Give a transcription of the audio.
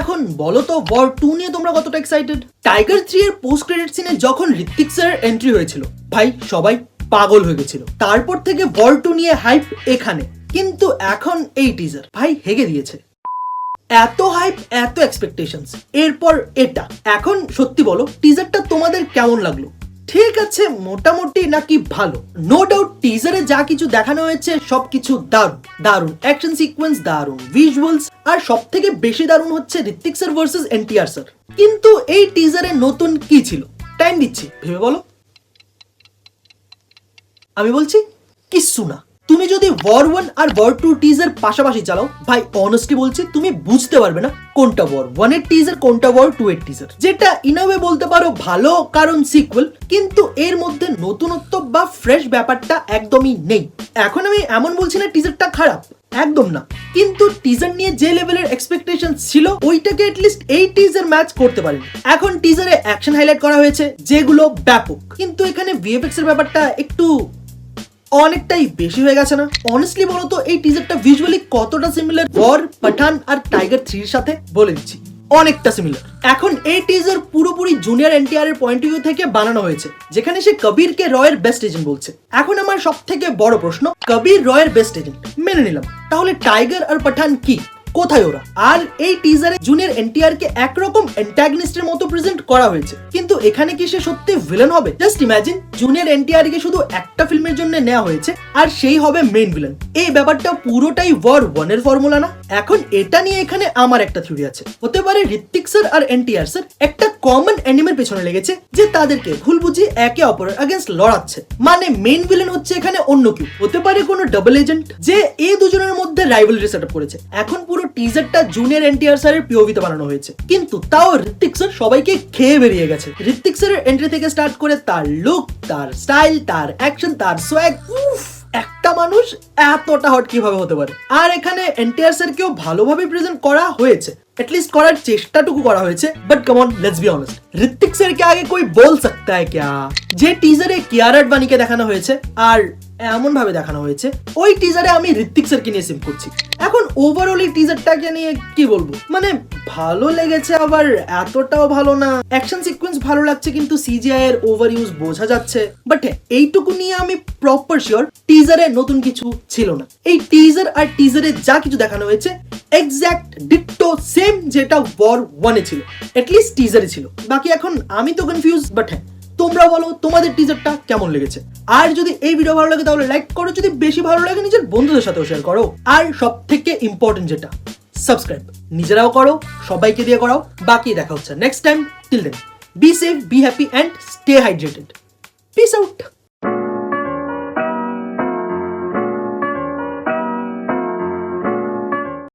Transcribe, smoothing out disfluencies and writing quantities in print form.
এখন বলো তো ওয়ার 2 নিয়ে তোমরা কতটা এক্সাইটেড? টাইগার 3 এর পোস্ট ক্রেডিট সিনে যখন ঋত্বিক স্যারের এন্ট্রি হয়েছিল, ভাই সবাই পাগল হয়ে গেছিল। তারপর থেকে ওয়ার 2 নিয়ে হাইপ এখানে, কিন্তু এখন এই টিজার ভাই হেগে দিয়েছে। এত হাইপ, এত এক্সপেকটেশনস, এরপর এটা। এখন সত্যি বলো, টিজারটা তোমাদের কেমন লাগলো? ঠিক আছে, মোটামুটি নাকি ভালো? নো ডাউট টিজারে যা কিছু দেখানো হয়েছে সবকিছু দারুণ দারুণ, অ্যাকশন সিকোয়েন্স দারুণ, ভিজুয়ালস, আর সব থেকে বেশি দারুণ হচ্ছে Hrithik sir versus NTR sir. কিন্তু এই টিজারে নতুন কি ছিল? টাইম দিচ্ছি, ভেবে বলো। আমি বলছি কিচ্ছু না। তুমি যদি ওয়ার 1 আর ওয়ার 2 টিজার পাশাপাশি চালাও, ভাই অনেস্টলি বলছি তুমি বুঝতে পারবে না কোনটা ওয়ার 1 এর টিজার, কোনটা ওয়ার 2 এর টিজার। যেটা ইনওয়ে বলতে পারো ভালো, কারণ সিকুয়েল, কিন্তু এর মধ্যে নতুনত্ব বা ফ্রেশ ব্যাপারটা একদমই নেই। এখন আমি এমন বলছি না টিজারটা খারাপ, একদম না, কিন্তু টিজার নিয়ে যে লেভেলের এক্সপেকটেশন ছিল ওইটাকে এটলিস্ট এই টিজার ম্যাচ করতে পারেনি। এখন টিজারে অ্যাকশন হাইলাইট করা হয়েছে যেগুলো ব্যাপক, কিন্তু এখানে ভিএফএক্স এর ব্যাপারটা একটু অনেকটাই বেশি হয়ে গেছে না? অনেস্টলি বলো তো এই টিজারটা ভিজুয়ালি কতটা সিমিলার ওয়ার, পাঠান আর টাইগার 3 এর সাথে? বলে দিচ্ছি অনেকটা সিমিলার। এখন এই টিজার পুরোপুরি জুনিয়র এনটিআর এর পয়েন্ট অফ ভিউ থেকে বানানো হয়েছে, যেখানে সে কবিরকে রয়ের বেস্ট এজেন্ট বলছে। এখন আমার সব থেকে বড় প্রশ্ন, কবির রয়ের বেস্ট এজেন্ট মেনে নিলাম, তাহলে টাইগার আর পাঠান কি, কোথায় ওরা? আর এই টিজারে জুনিয়র এনটিআর কে একরকম অ্যান্টাগনিস্টের মতো প্রেজেন্ট করা হয়েছে, কিন্তু এখানে কি সে সত্যি ভিলেন হবে? জাস্ট ইমাজিন জুনিয়র এনটিআর কে শুধু একটা ফিল্মের জন্য নেওয়া হয়েছে আর সেই হবে মেইন ভিলেন। এই ব্যাপারটা পুরোটাই ওয়ার 1 এর ফর্মুলা না? এখন এটা নিয়ে এখানে আমার একটা থিওরি আছে। হতে পারে ঋত্বিক স্যার আর এনটিআর স্যার একটা কমন অ্যানিমের পেছনে লেগেছে, যে তাদেরকে ভুল বুঝিয়ে একে অপরের এগেইনস্ট লড়াচ্ছে। মানে মেইন ভিলেন হচ্ছে এখানে অন্য কেউ, হতে পারে কোনো ডাবল এজেন্ট, যে এই দুজনের মধ্যে রাইভালরি সেটআপ করেছে। এখন পুরো টিজারটা জুনিয়র এনটিআর স্যারের পিওভিতে বানানো হয়েছে, কিন্তু তাও ঋত্বিক স্যার সবাইকে খেয়ে বেরিয়ে গেছে। ঋত্বিক স্যারের এন্ট্রি থেকে স্টার্ট করে তার লুক, তার স্টাইল, তার অ্যাকশন, তার সোয়াগ, একটা মানুষ এতটা হট কিভাবে হতে পারে? আর এখানে এনটিআর স্যারকেও ভালোভাবে প্রেজেন্ট করা হয়েছে, एटलीस्ट করার চেষ্টাটুকু করা হয়েছে। But come on, let's be honest, Ritwik sir কে আগে कोई बोल सकता है क्या? যে টিজারে কিয়ারা আডবাণীকে দেখানো হয়েছে আর এমন ভাবে দেখানো হয়েছে, ওই টিজারে আমি ঋত্বিক স্যারকে নিয়ে সিম করছি। এখন ওভারঅল এই টিজারটাকে নিয়ে কি বলবো, মানে ভালো লেগেছে, আবার এতটাও ভালো না। অ্যাকশন সিকোয়েন্স ভালো লাগছে, কিন্তু সিজিআই এর ওভার ইউজ বোঝা যাচ্ছে। বাট এইটুকু নিয়ে আমি প্রপার শিওর টিজারে নতুন কিছু ছিল না। এই টিজার আর টিজারে যা কিছু দেখানো হয়েছে এক্স্যাক্ট ডিট্টো সেম যেটা ওয়ার 1 এ ছিল, এটলিস্ট টিজারে ছিল। বাকি এখন আমি তো কনফিউজ। বাট হ্যাঁ, তোমরা বলো তোমাদের টিজারটা কেমন লেগেছে। আর যদি এই ভিডিও ভালো লাগে তাহলে লাইক করো, যদি বেশি ভালো লাগে নিজের বন্ধুদের সাথেও শেয়ার করো। আর সব থেকে ইম্পর্টেন্ট যেটা, সাবস্ক্রাইব নিজেরাও করো, সবাইকে দিয়ে করাও। বাকি দেখা হচ্ছে next time. Till then, be safe, be happy and stay hydrated. Peace out.